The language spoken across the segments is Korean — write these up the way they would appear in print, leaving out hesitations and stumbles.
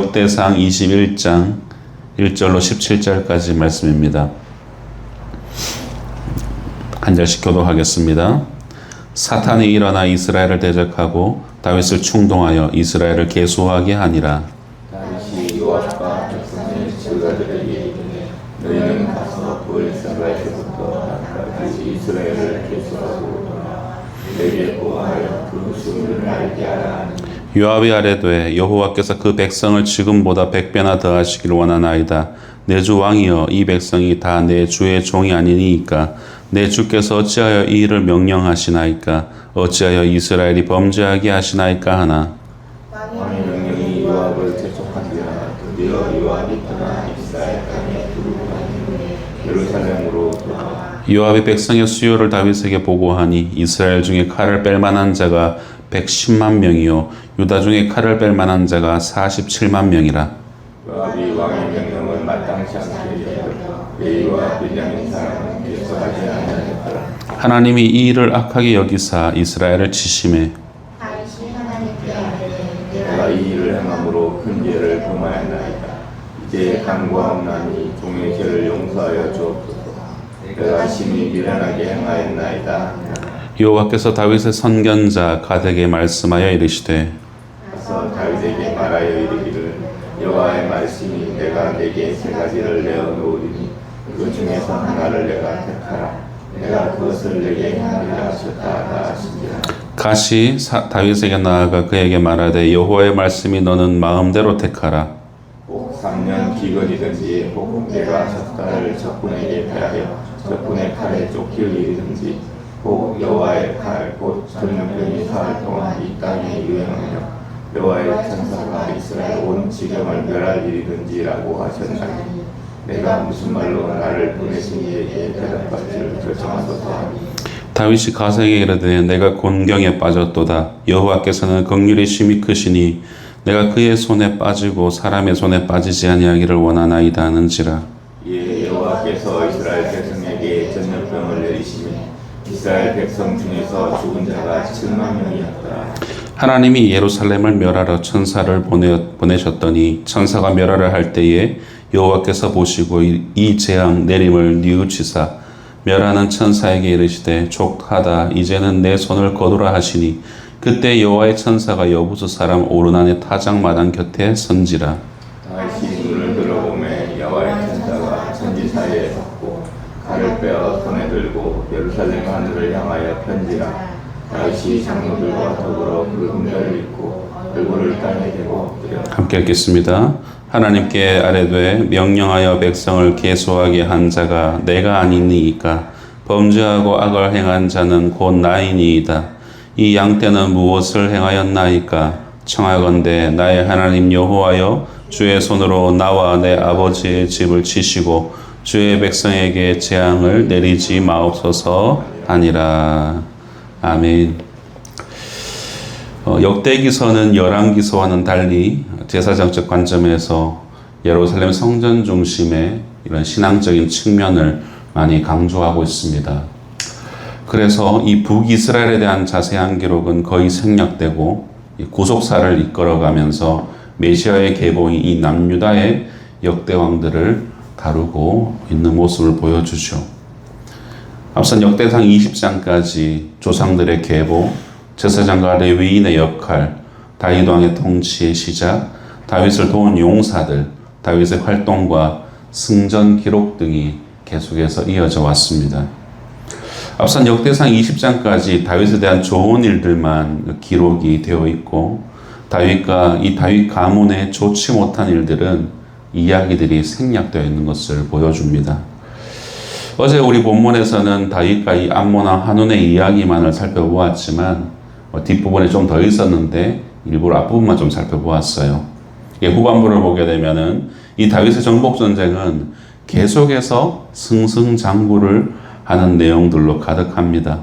역대상 21장 1절로 17절까지 말씀입니다. 한 절씩 교독하겠습니다. 사탄이 일어나 이스라엘을 대적하고 다윗을 충동하여 이스라엘을 계수하게 하니라. 다윗이 요압과 백성의 지휘관들에게 이르되 너희는 가서 브엘사바에서부터 단까지 이스라엘을 계수하고 오라. 내게 보하여 그 수를 알게 하라. 요압이 아뢰되 여호와께서 그 백성을 지금보다 100배나 더하시기를 원하나이다. 내 주 왕이여, 이 백성이 다 내 주의 종이 아니니이까 내 주께서 어찌하여 이 일을 명령하시나이까? 어찌하여 이스라엘이 범죄하게 하시나이까 하나. 왕의 명령이 요압을 재촉한지라. 드디어 요압이 떠나 이스라엘 땅에 두루고 다니니 예루살렘으로 돌아와. 요압이 백성의 수요를 다윗에게 보고하니 이스라엘 중에 칼을 뺄 만한 자가 110만 명이요 유다 중에 칼을 뺄 만한 자가 47만 명이라. 요압이 왕의 명령을 마땅치 않게 여겼다. 레위와 베냐민 사람은 계속하지 아니하였더라. 하나님이 이 일을 악하게 여기사 이스라엘을 치심해 다윗이 하나님께 아뢰되 내가 이 일을 행함으로 큰 죄를 범하였나이다. 이제 간구하옵나니 종의 죄를 용서하여 주옵소서. 내가 심히 미련하게 행하였나이다. 여호와께서 다윗의 선견자 갓에게 말씀하여 이르시되 가서 다윗에게 말하여 이르기를 여호와의 말씀이 내가 내게 세 가지를 내어 놓으리니 그 중에서 하나를 내가 택하라. 내가 그것을 내게 행하리라 하셨다 하시니라. 갓이 다윗에게 나아가 그에게 말하되 여호와의 말씀이 너는 마음대로 택하라. 혹 3년 기근이든지 혹 내가 석 달을 적군에게 패하여 적군의 칼에 쫓길 일이든지 혹 여호와의 칼 곧 전염병이 사흘 동안 이 땅에 유행하며 여호와의 천사가 이스라엘 온 지경을 멸할 일이든지라고 하셨나니 내가 무슨 말로 나를 보내신 이에게 대답할지를 결정하소서 하니. 다윗이 갓에게 이르되 내가 곤경에 빠졌도다. 여호와께서는 긍휼이 심히 크시니 내가 그의 손에 빠지고 사람의 손에 빠지지 아니하기를 원하나이다 하는지라. 이에 여호와께서 이스라엘 백성에게 전염병을 내리시니 이스라엘 백성 중에서 죽은 자가 7만 명이었더라. 하나님이 예루살렘을 멸하러 천사를 보내셨더니 천사가 멸하려 할 때에 여호와께서 보시고 이 재앙 내림을 뉘우치사 멸하는 천사에게 이르시되 족하다. 이제는 내 손을 거두라 하시니 그때 여호와의 천사가 여부수 사람 오르난의 타작마당 곁에 선지라. 다윗이 눈을 들어보매 여호와의 천사가 천지 사이에 섰고 칼을 빼어 손에 들고 예루살렘 하늘을 향하여 편지라. 다윗이 장로들과 더불어 붉은별을 입고 얼굴을 땅에 대고 엎드려 함께 읽겠습니다. 하나님께 아뢰되 명령하여 백성을 계수하게 한 자가 내가 아니니이까? 범죄하고 악을 행한 자는 곧 나이니이다. 이 양떼는 무엇을 행하였나이까? 청하건대 나의 하나님 여호와여, 주의 손으로 나와 내 아버지의 집을 치시고 주의 백성에게 재앙을 내리지 마옵소서 하니라. 아멘. 역대기서는 열왕기서와는 달리 제사장적 관점에서 예루살렘 성전 중심의 이런 신앙적인 측면을 많이 강조하고 있습니다. 그래서 이 북이스라엘에 대한 자세한 기록은 거의 생략되고 구속사를 이끌어가면서 메시아의 계보인 이 남유다의 역대 왕들을 다루고 있는 모습을 보여주죠. 앞선 역대상 20장까지 조상들의 계보, 제사장과 레위인의 역할, 다윗 왕의 통치의 시작, 다윗을 도운 용사들, 다윗의 활동과 승전 기록 등이 계속해서 이어져 왔습니다. 앞선 역대상 20장까지 다윗에 대한 좋은 일들만 기록이 되어 있고 다윗과 이 다윗 가문의 좋지 못한 일들은 이야기들이 생략되어 있는 것을 보여줍니다. 어제 우리 본문에서는 다윗과 이 암몬왕 한온의 이야기만을 살펴보았지만 뒷부분에 좀 더 있었는데 일부러 앞부분만 좀 살펴보았어요. 후반부를 보게 되면은 이 다윗의 정복 전쟁은 계속해서 승승장구를 하는 내용들로 가득합니다.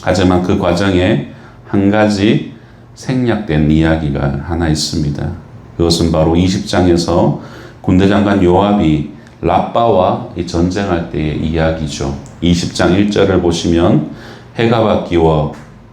하지만 그 과정에 한 가지 생략된 이야기가 하나 있습니다. 그것은 바로 20장에서 군대장관 요압이 라빠와 전쟁할 때의 이야기죠. 20장 1절을 보시면 해가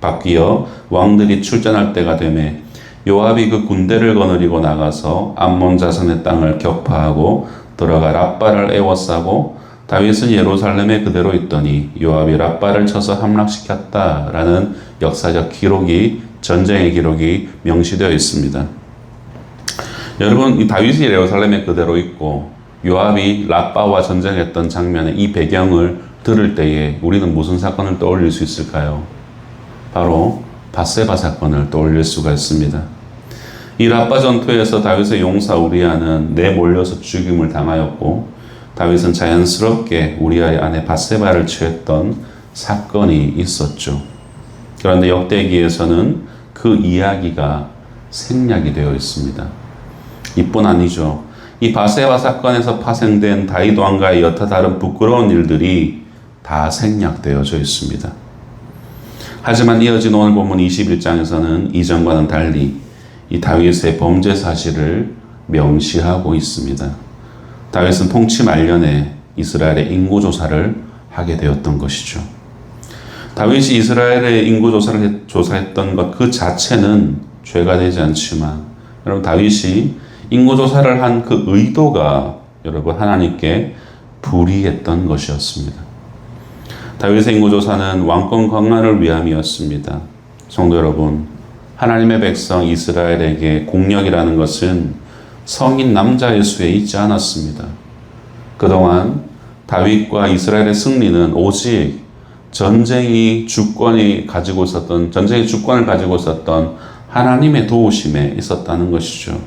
바뀌어 왕들이 출전할 때가 되매 요압이 그 군대를 거느리고 나가서 암몬 자손의 땅을 격파하고 들어가 랍바를 에워싸고 다윗은 예루살렘에 그대로 있더니 요압이 랍바를 쳐서 함락시켰다라는 역사적 기록이 전쟁의 기록이 명시되어 있습니다. 여러분, 이 다윗이 예루살렘에 그대로 있고 요압이 랍바와 전쟁했던 장면의 이 배경을 들을 때에 우리는 무슨 사건을 떠올릴 수 있을까요? 바로 밧세바 사건을 떠올릴 수가 있습니다. 이 랍바 전투에서 다윗의 용사 우리아는 내몰려서 죽임을 당하였고 다윗은 자연스럽게 우리아의 아내 밧세바를 취했던 사건이 있었죠. 그런데 역대기에서는 그 이야기가 생략이 되어 있습니다. 이뿐 아니죠. 이 밧세바 사건에서 파생된 다윗 왕가의 여타 다른 부끄러운 일들이 다 생략되어져 있습니다. 하지만 이어진 오늘 본문 21장에서는 이전과는 달리 이 다윗의 범죄 사실을 명시하고 있습니다. 다윗은 통치 말년에 이스라엘의 인구조사를 하게 되었던 것이죠. 다윗이 이스라엘의 인구조사를 조사했던 것 그 자체는 죄가 되지 않지만 여러분 다윗이 인구조사를 한 그 의도가 여러분 하나님께 불이했던 것이었습니다. 다윗의 인구조사는 왕권 강화를 위함이었습니다. 성도 여러분, 하나님의 백성 이스라엘에게 공력이라는 것은 성인 남자의 수에 있지 않았습니다. 그동안 다윗과 이스라엘의 승리는 오직 전쟁의 주권을 가지고 있었던 하나님의 도우심에 있었다는 것이죠.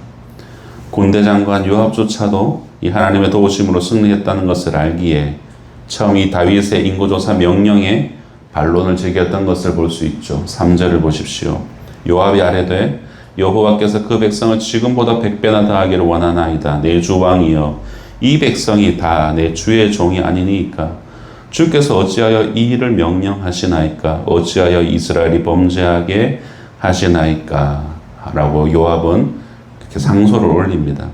군대 장관 요압조차도 이 하나님의 도우심으로 승리했다는 것을 알기에 처음 이 다윗의 인구조사 명령에 반론을 제기했던 것을 볼 수 있죠. 3절을 보십시오. 요압이 아뢰되 여호와께서 그 백성을 지금보다 100배나 더하기를 원하나이다. 내 주 왕이여 이 백성이 다 내 주의 종이 아니니까 주께서 어찌하여 이 일을 명령하시나이까 어찌하여 이스라엘이 범죄하게 하시나이까 라고 요압은 그렇게 상소를 올립니다.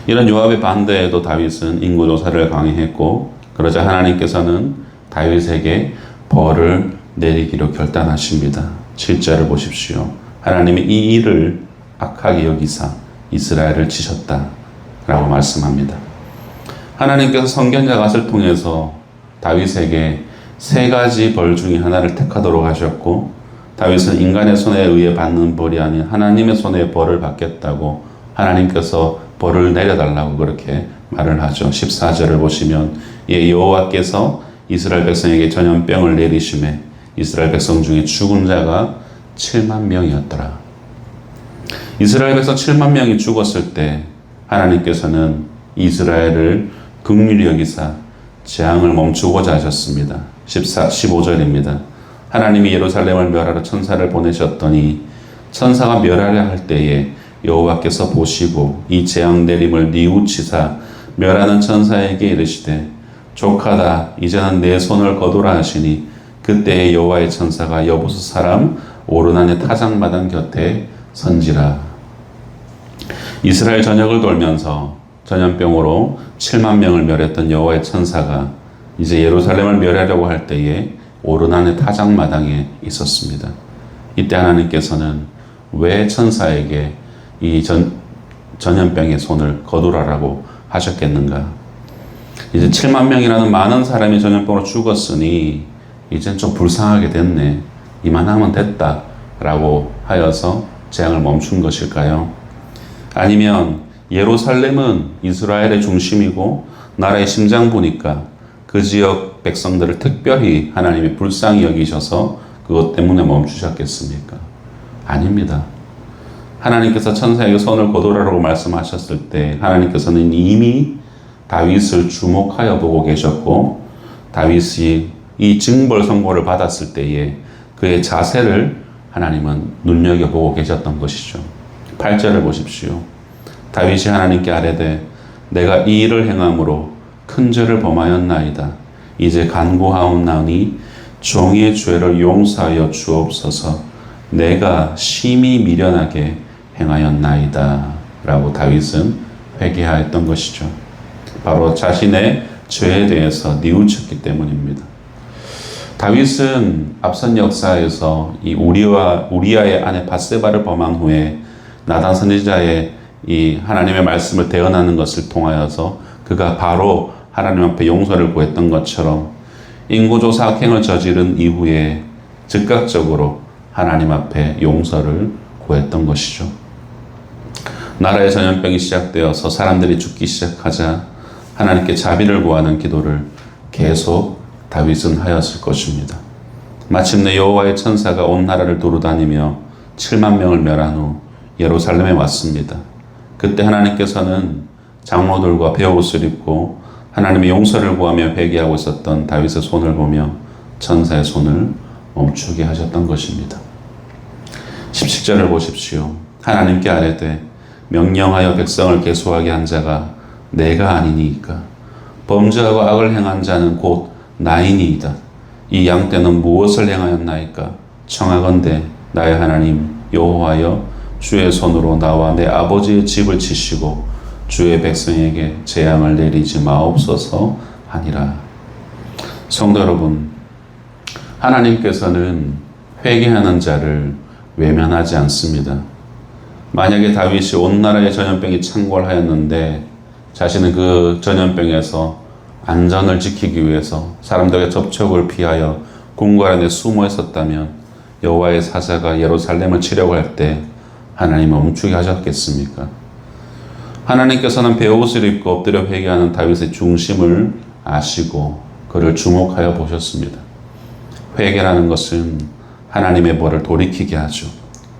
이런 요압의 반대에도 다윗은 인구조사를 강행했고 그러자 하나님께서는 다윗에게 벌을 내리기로 결단하십니다. 7절을 보십시오. 하나님이 이 일을 악하게 여기사 이스라엘을 치셨다 라고 말씀합니다. 하나님께서 선견자 갓을 통해서 다윗에게 세 가지 벌 중에 하나를 택하도록 하셨고 다윗은 인간의 손에 의해 받는 벌이 아닌 하나님의 손에 벌을 받겠다고 하나님께서 벌을 내려달라고 그렇게 말을 하죠. 14절을 보시면 여호와께서 이스라엘 백성에게 전염병을 내리심에 이스라엘 백성 중에 죽은 자가 7만 명이었더라. 이스라엘 백성 7만 명이 죽었을 때 하나님께서는 이스라엘을 긍휼히 여기사 재앙을 멈추고자 하셨습니다. 15절입니다. 하나님이 예루살렘을 멸하러 천사를 보내셨더니 천사가 멸하려 할 때에 여호와께서 보시고 이 재앙 내림을 뉘우치사 멸하는 천사에게 이르시되 족하다 이제는 내 손을 거두라 하시니 그때에 여호와의 천사가 여부수 사람 오르난의 타작마당 곁에 선지라. 이스라엘 전역을 돌면서 전염병으로 7만 명을 멸했던 여호와의 천사가 이제 예루살렘을 멸하려고 할 때에 오르난의 타작마당에 있었습니다. 이때 하나님께서는 왜 천사에게 이 전염병의 손을 거두라라고 하셨겠는가? 이제 7만 명이라는 많은 사람이 전염병으로 죽었으니 이젠 좀 불쌍하게 됐네. 이만하면 됐다 라고 하여서 재앙을 멈춘 것일까요? 아니면 예루살렘은 이스라엘의 중심이고 나라의 심장부니까 그 지역 백성들을 특별히 하나님이 불쌍히 여기셔서 그것 때문에 멈추셨겠습니까? 아닙니다. 하나님께서 천사에게 손을 거두라고 말씀하셨을 때 하나님께서는 이미 다윗을 주목하여 보고 계셨고 다윗이 이 징벌 선고를 받았을 때에 그의 자세를 하나님은 눈여겨보고 계셨던 것이죠. 8절을 보십시오. 다윗이 하나님께 아뢰되 내가 이 일을 행함으로 큰 죄를 범하였나이다. 이제 간구하옵나니 종의 죄를 용서하여 주옵소서. 내가 심히 미련하게 행하였나이다 라고 다윗은 회개하였던 것이죠. 바로 자신의 죄에 대해서 뉘우쳤기 때문입니다. 다윗은 앞선 역사에서 이 우리아의 아내 밧세바를 범한 후에 나단 선지자의 이 하나님의 말씀을 대언하는 것을 통하여서 그가 바로 하나님 앞에 용서를 구했던 것처럼 인구조사 악행을 저지른 이후에 즉각적으로 하나님 앞에 용서를 구했던 것이죠. 나라의 전염병이 시작되어서 사람들이 죽기 시작하자 하나님께 자비를 구하는 기도를 계속 다윗은 하였을 것입니다. 마침내 여호와의 천사가 온 나라를 두루다니며 7만 명을 멸한 후 예루살렘에 왔습니다. 그때 하나님께서는 장로들과 베옷을 입고 하나님의 용서를 구하며 회개하고 있었던 다윗의 손을 보며 천사의 손을 멈추게 하셨던 것입니다. 17절을 보십시오. 하나님께 아뢰되 명령하여 백성을 계수하게 한 자가 내가 아니니이까 범죄하고 악을 행한 자는 곧 나이니이다. 이 양 때는 무엇을 행하였나이까? 청하건대 나의 하나님 여호와여 주의 손으로 나와 내 아버지의 집을 치시고 주의 백성에게 재앙을 내리지 마옵소서 하니라. 성도 여러분, 하나님께서는 회개하는 자를 외면하지 않습니다. 만약에 다윗이 온 나라의 전염병이 창궐하였는데 자신은 그 전염병에서 안전을 지키기 위해서 사람들의 접촉을 피하여 궁궐 안에 숨어 있었다면 여호와의 사자가 예루살렘을 치려고 할 때 하나님은 멈추게 하셨겠습니까? 하나님께서는 베옷을 입고 엎드려 회개하는 다윗의 중심을 아시고 그를 주목하여 보셨습니다. 회개라는 것은 하나님의 벌을 돌이키게 하죠.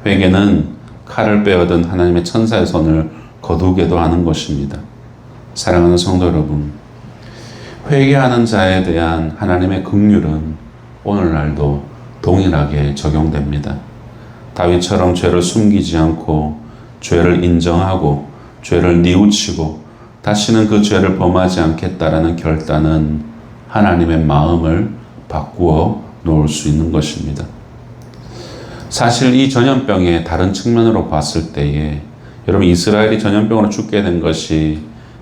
회개는 칼을 빼어든 하나님의 천사의 손을 거두게도 하는 것입니다. 사랑하는 성도 여러분, 회개하는 자에 대한 하나님의 긍휼은 오늘날도 동일하게 적용됩니다. 다윗처럼 죄를 숨기지 않고 죄를 인정하고 죄를 뉘우치고 다시는 그 죄를 범하지 않겠다라는 결단은 하나님의 마음을 바꾸어 놓을 수 있는 것입니다. 사실 이 전염병의 다른 측면으로 봤을 때에 여러분 이스라엘이 전염병으로 죽게 된 것이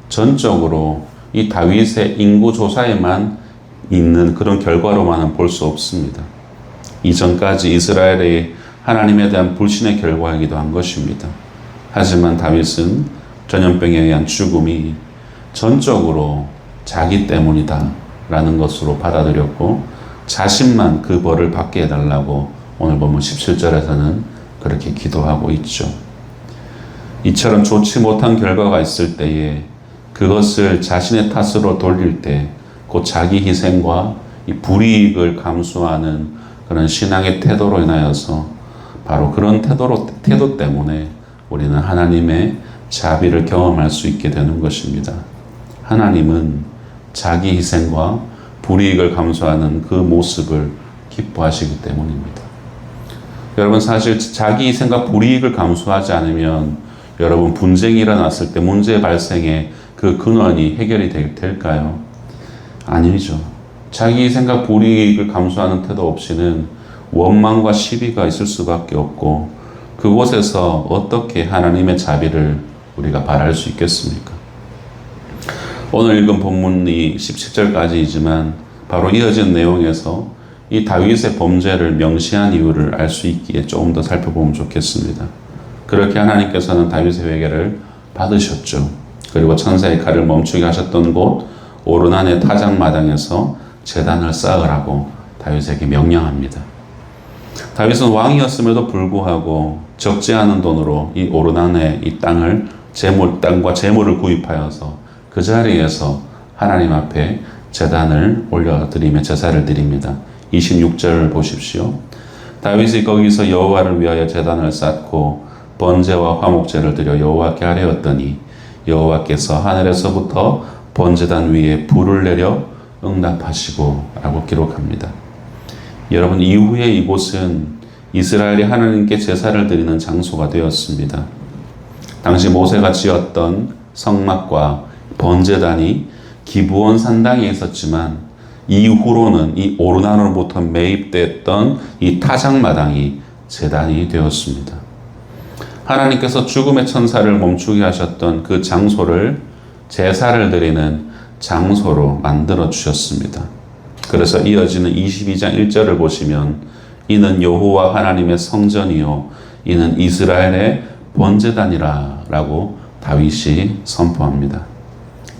전적으로 이 다윗의 인구 조사에만 있는 그런 결과로만은 볼 수 없습니다. 이전까지 이스라엘의 하나님에 대한 불신의 결과이기도 한 것입니다. 하지만 다윗은 전염병에 의한 죽음이 전적으로 자기 때문이다 라는 것으로 받아들였고 자신만 그 벌을 받게 해달라고 오늘 보면 17절에서는 그렇게 기도하고 있죠. 이처럼 좋지 못한 결과가 있을 때에 그것을 자신의 탓으로 돌릴 때 곧 자기 희생과 이 불이익을 감수하는 그런 신앙의 태도로 인하여서 바로 그런 태도 때문에 우리는 하나님의 자비를 경험할 수 있게 되는 것입니다. 하나님은 자기 희생과 불이익을 감수하는 그 모습을 기뻐하시기 때문입니다. 여러분 사실 자기 희생과 불이익을 감수하지 않으면 여러분 분쟁이 일어났을 때 문제 발생의 그 근원이 해결이 될까요? 아니죠. 자기 희생과 불이익을 감수하는 태도 없이는 원망과 시비가 있을 수밖에 없고 그곳에서 어떻게 하나님의 자비를 우리가 바랄 수 있겠습니까? 오늘 읽은 본문이 17절까지이지만 바로 이어진 내용에서 이 다윗의 범죄를 명시한 이유를 알 수 있기에 조금 더 살펴보면 좋겠습니다. 그렇게 하나님께서는 다윗의 회개를 받으셨죠. 그리고 천사의 칼을 멈추게 하셨던 곳 오르난의 타작마당에서 제단을 쌓으라고 다윗에게 명령합니다. 다윗은 왕이었음에도 불구하고 적지 않은 돈으로 이 오르난의 이 땅과 재물을 구입하여서 그 자리에서 하나님 앞에 제단을 올려드리며 제사를 드립니다. 26절을 보십시오. 다윗이 거기서 여호와를 위하여 제단을 쌓고 번제와 화목제를 드려 여호와께 아뢰었더니 여호와께서 하늘에서부터 번제단 위에 불을 내려 응답하시고 라고 기록합니다. 여러분 이후에 이곳은 이스라엘이 하나님께 제사를 드리는 장소가 되었습니다. 당시 모세가 지었던 성막과 번제단이 기브온 산당에 있었지만 이후로는 이 오르난으로부터 매입됐던 이 타작마당이 제단이 되었습니다. 하나님께서 죽음의 천사를 멈추게 하셨던 그 장소를 제사를 드리는 장소로 만들어 주셨습니다. 그래서 이어지는 22장 1절을 보시면 이는 여호와 하나님의 성전이요 이는 이스라엘의 번제단이라 라고 다윗이 선포합니다.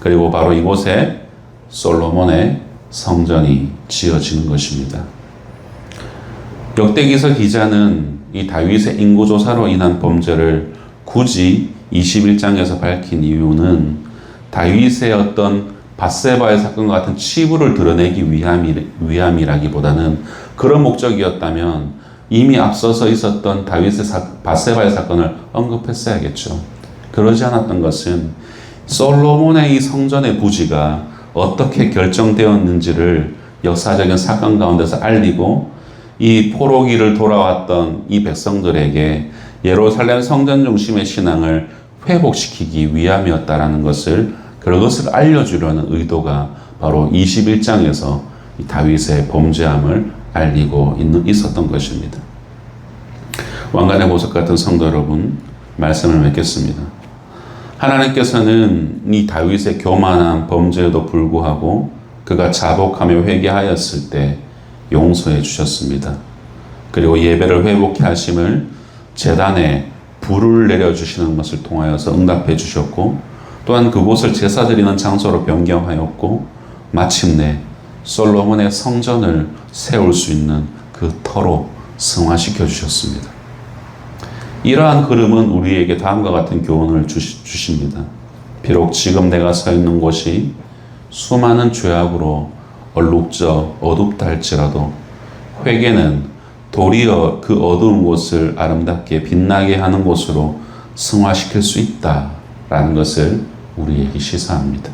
그리고 바로 이곳에 솔로몬의 성전이 지어지는 것입니다. 역대기서 기자는 이 다윗의 인구조사로 인한 범죄를 굳이 21장에서 밝힌 이유는 다윗의 어떤 밧세바의 사건과 같은 치부를 드러내기 위함이라기보다는 그런 목적이었다면 이미 앞서서 있었던 다윗의 밧세바의 사건을 언급했어야겠죠. 그러지 않았던 것은 솔로몬의 이 성전의 부지가 어떻게 결정되었는지를 역사적인 사건 가운데서 알리고 이 포로기를 돌아왔던 이 백성들에게 예루살렘 성전 중심의 신앙을 회복시키기 위함이었다라는 것을 그것을 알려주려는 의도가 바로 21장에서 다윗의 범죄함을 알리고 있었던 것입니다. 왕관의 보석 같은 성도 여러분, 말씀을 맺겠습니다. 하나님께서는 이 다윗의 교만한 범죄에도 불구하고 그가 자복하며 회개하였을 때 용서해 주셨습니다. 그리고 예배를 회복케 하심을 제단에 불을 내려주시는 것을 통하여서 응답해 주셨고 또한 그곳을 제사 드리는 장소로 변경하였고 마침내 솔로몬의 성전을 세울 수 있는 그 터로 승화시켜 주셨습니다. 이러한 흐름은 우리에게 다음과 같은 교훈을 주십니다. 비록 지금 내가 서 있는 곳이 수많은 죄악으로 얼룩져 어둡다 할지라도 회개는 도리어 그 어두운 곳을 아름답게 빛나게 하는 곳으로 승화시킬 수 있다라는 것을 우리에게 시사합니다.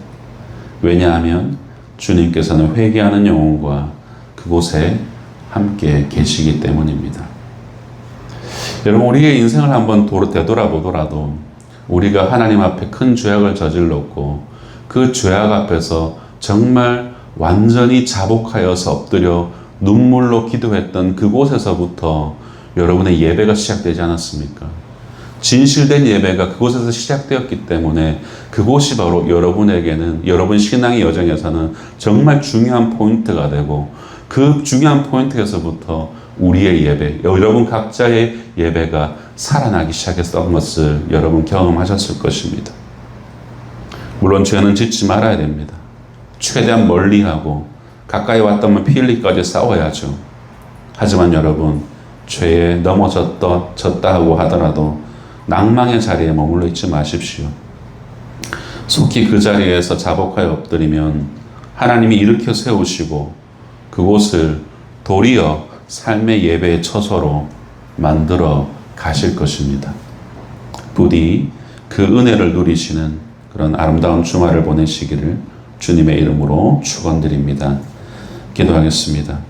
왜냐하면 주님께서는 회개하는 영혼과 그곳에 함께 계시기 때문입니다. 여러분, 우리의 인생을 한번 되돌아보더라도 우리가 하나님 앞에 큰 죄악을 저질렀고 그 죄악 앞에서 정말 완전히 자복하여서 엎드려 눈물로 기도했던 그곳에서부터 여러분의 예배가 시작되지 않았습니까? 진실된 예배가 그곳에서 시작되었기 때문에 그곳이 바로 여러분에게는 여러분 신앙의 여정에서는 정말 중요한 포인트가 되고 그 중요한 포인트에서부터 우리의 예배, 여러분 각자의 예배가 살아나기 시작했던 것을 여러분 경험하셨을 것입니다. 물론 죄는 짓지 말아야 됩니다. 최대한 멀리하고 가까이 왔다면 피 흘리기까지 싸워야죠. 하지만 여러분, 죄에 넘어졌다 하고 하더라도 낭망의 자리에 머물러 있지 마십시오. 속히 그 자리에서 자복하여 엎드리면 하나님이 일으켜 세우시고 그곳을 도리어 삶의 예배의 처소로 만들어 가실 것입니다. 부디 그 은혜를 누리시는 그런 아름다운 주말을 보내시기를 주님의 이름으로 축원드립니다. 기도하겠습니다.